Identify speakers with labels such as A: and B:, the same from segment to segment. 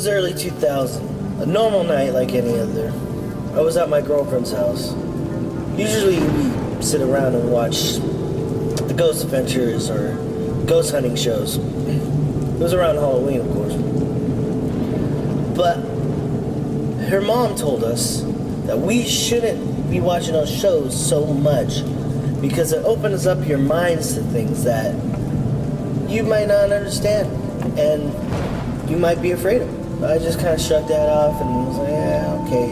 A: was early 2000. A normal night like any other. I was at my girlfriend's house. Usually we sit around and watch the Ghost Adventures or ghost hunting shows. It was around Halloween, of course. But her mom told us that we shouldn't be watching those shows so much because it opens up your minds to things that you might not understand and you might be afraid of. I just kind of shrugged that off and was like, yeah, okay.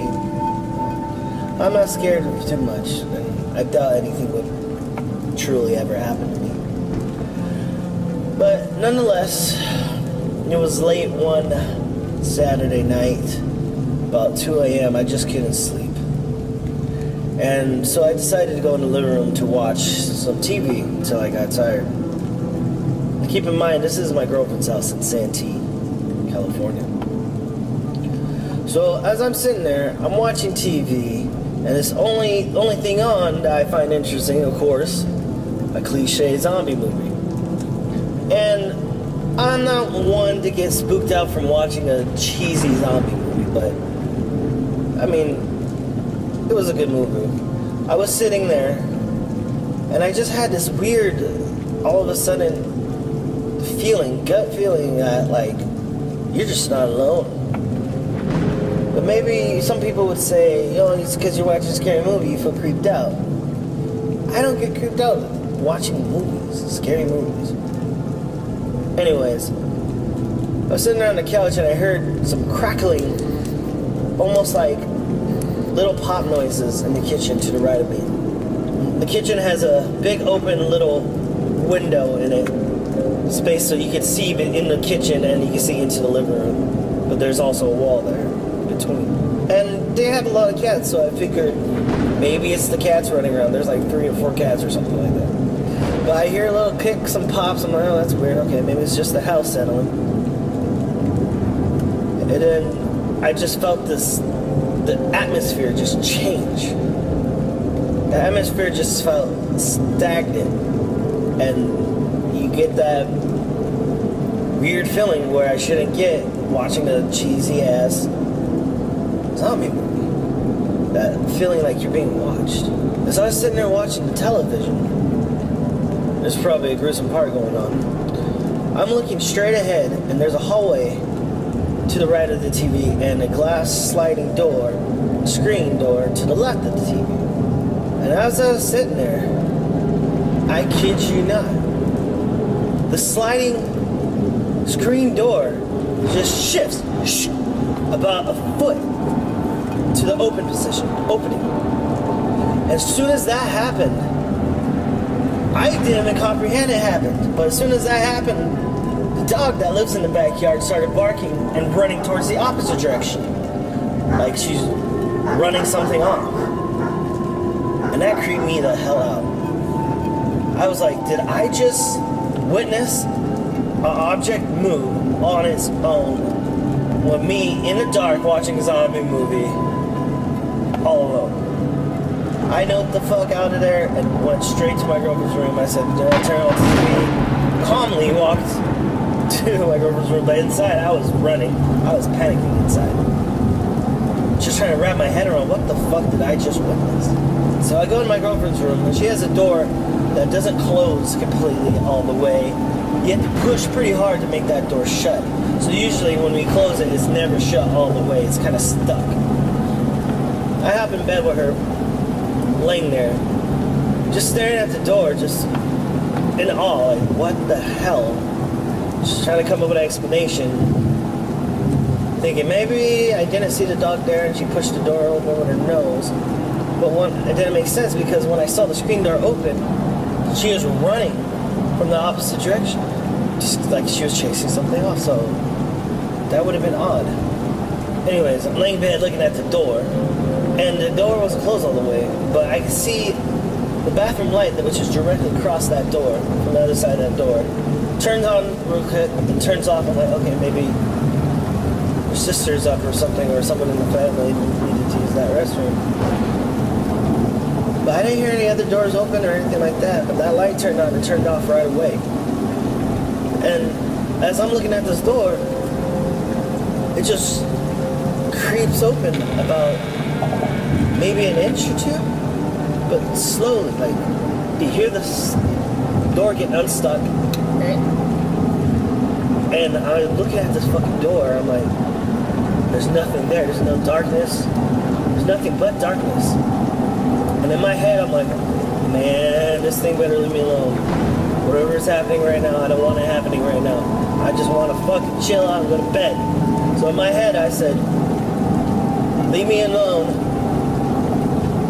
A: I'm not scared of too much, and I doubt anything would truly ever happen to me. But nonetheless, it was late one Saturday night, about 2 a.m. I just couldn't sleep. And so I decided to go in the living room to watch some TV until I got tired. And keep in mind, this is my girlfriend's house in Santee, California. So as I'm sitting there, I'm watching TV, and this only thing on that I find interesting, of course, a cliche zombie movie. And I'm not one to get spooked out from watching a cheesy zombie movie, but I mean, it was a good movie. I was sitting there, and I just had this weird, all of a sudden, gut feeling that, like, you're just not alone. But maybe some people would say, it's because you're watching a scary movie, you feel creeped out. I don't get creeped out watching movies, scary movies. Anyways, I was sitting there on the couch and I heard some crackling, almost like little pop noises in the kitchen to the right of me. The kitchen has a big open little window in it, space so you can see in the kitchen and you can see into the living room. But there's also a wall there between. And they have a lot of cats, so I figured maybe it's the cats running around. There's like 3 or 4 cats or something like that. But I hear a little kick, some pops. I'm like, oh, that's weird. Okay, maybe it's just the house settling. And then I just felt the atmosphere just change. The atmosphere just felt stagnant. And you get that weird feeling where I shouldn't get watching a cheesy ass zombie movie. That feeling like you're being watched. And so I was sitting there watching the television. There's probably a gruesome part going on. I'm looking straight ahead, and there's a hallway to the right of the TV, and a glass sliding door, screen door, to the left of the TV. And as I was sitting there, I kid you not, the sliding screen door just shifts about a foot to the open position, opening. As soon as that happened, I didn't even comprehend it happened. But as soon as that happened, the dog that lives in the backyard started barking and running towards the opposite direction. Like she's running something off. And that creeped me the hell out. I was like, did I just witness an object move on its own with me in the dark watching a zombie movie all alone? I knelt the fuck out of there and went straight to my girlfriend's room. I said, "Did I turn on the TV?" Calmly walked to my girlfriend's room, but inside I was running. I was panicking inside. Just trying to wrap my head around what the fuck did I just witness. So I go to my girlfriend's room, and she has a door that doesn't close completely all the way. You have to push pretty hard to make that door shut. So usually when we close it, it's never shut all the way. It's kind of stuck. I hop in bed with her, laying there, just staring at the door, just in awe, like, what the hell? Just trying to come up with an explanation. Thinking maybe I didn't see the dog there and she pushed the door open with her nose. But it didn't make sense because when I saw the screen door open, she was running from the opposite direction. Just like she was chasing something off, so that would have been odd. Anyways, I'm laying in bed looking at the door. And the door wasn't closed all the way, but I could see the bathroom light, which is directly across that door, from the other side of that door. Turns on real quick and turns off. I'm like, okay, maybe your sister's up or something, or someone in the family needed to use that restroom. But I didn't hear any other doors open or anything like that, but that light turned on and turned off right away. And as I'm looking at this door, it just creeps open about maybe an inch or two, but slowly, like, you hear this door get unstuck, and I'm looking at this fucking door, I'm like, there's nothing there, there's no darkness, there's nothing but darkness. And in my head, I'm like, man, this thing better leave me alone. Whatever is happening right now, I don't want it happening right now. I just want to fucking chill out and go to bed. So in my head, I said, leave me alone.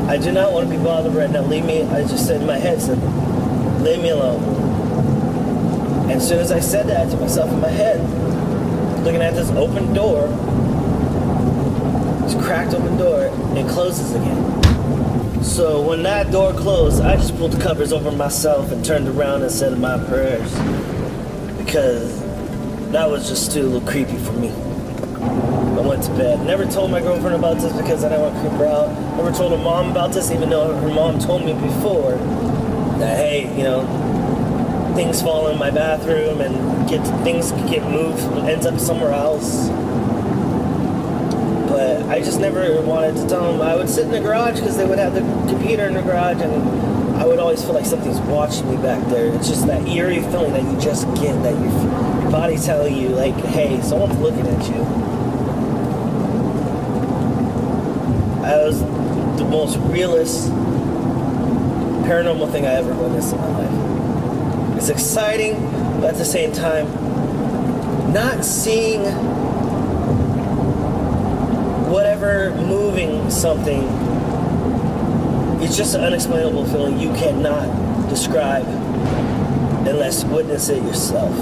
A: I do not want to be bothered right now. Leave me, I just said in my head, said, leave me alone. And as soon as I said that to myself in my head, looking at this open door, this cracked open door, it closes again. So when that door closed, I just pulled the covers over myself and turned around and said my prayers, because that was just too a little creepy for me. I went to bed. Never told my girlfriend about this because I didn't want to creep her out. Never told her mom about this, even though her mom told me before that, hey, you know, things fall in my bathroom and things get moved, ends up somewhere else. But I just never wanted to tell them. I would sit in the garage because they would have the computer in the garage, and I would always feel like something's watching me back there. It's just that eerie feeling that you just get, that your body's telling you, like, hey, someone's looking at you. That was the most realist paranormal thing I ever witnessed in my life. It's exciting, but at the same time, not seeing whatever moving something, it's just an unexplainable feeling you cannot describe unless you witness it yourself.